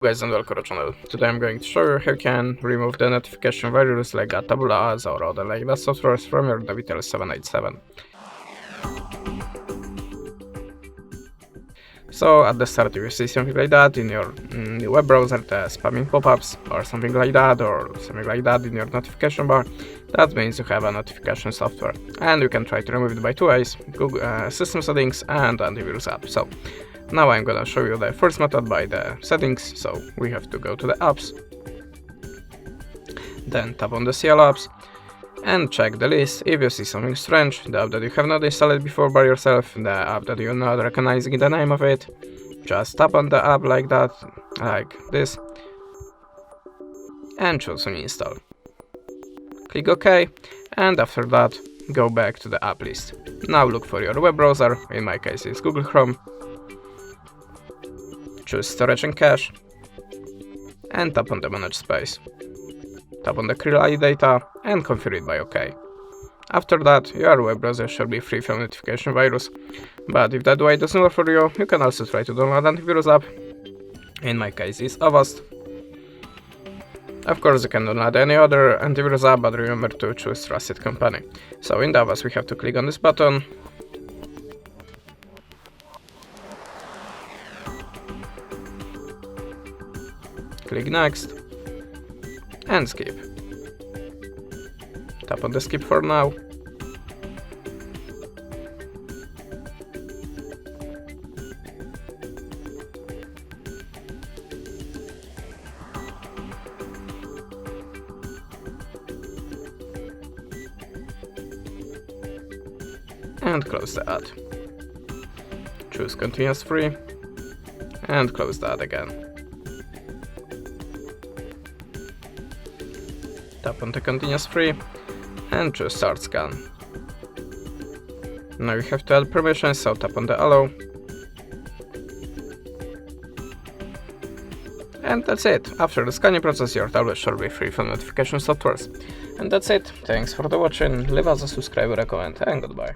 Guys, and welcome to the channel. Today I'm going to show you how you can remove the notification virus like Tabula As or other like that softwares from your NAVITEL 787. So at the start if you see something like that in your web browser, the spamming pop-ups or something like that in your notification bar, that means you have a notification software, and you can try to remove it by two ways: Google system settings and antivirus app. So now I'm gonna show you the first method by the settings. So we have to go to the apps, then tap on the CL apps and check the list. If you see something strange, the app that you have not installed before by yourself, the app that you're not recognizing the name of it, just tap on the app like that, like this, and choose uninstall. Click OK, and after that go back to the app list. Now look for your web browser, in my case it's Google Chrome. Choose storage and cache, and tap on the manage space. Tap on the CRI data and configure it by OK. After that, your web browser should be free from notification virus, but if that way doesn't work for you, you can also try to download antivirus app. In my case it's Avast. Of course you can download any other antivirus app, but remember to choose trusted company. So in the Avast we have to click on this button, click next, and skip. Tap on the skip for now. And close the ad. Choose continuous free and close the ad again. Tap on the continuous free and choose start scan. Now you have to add permissions, so tap on the allow. And that's it. After the scanning process, your tablet should be free from notification softwares. And that's it. Thanks for the watching. Leave us a subscribe or a comment, and goodbye.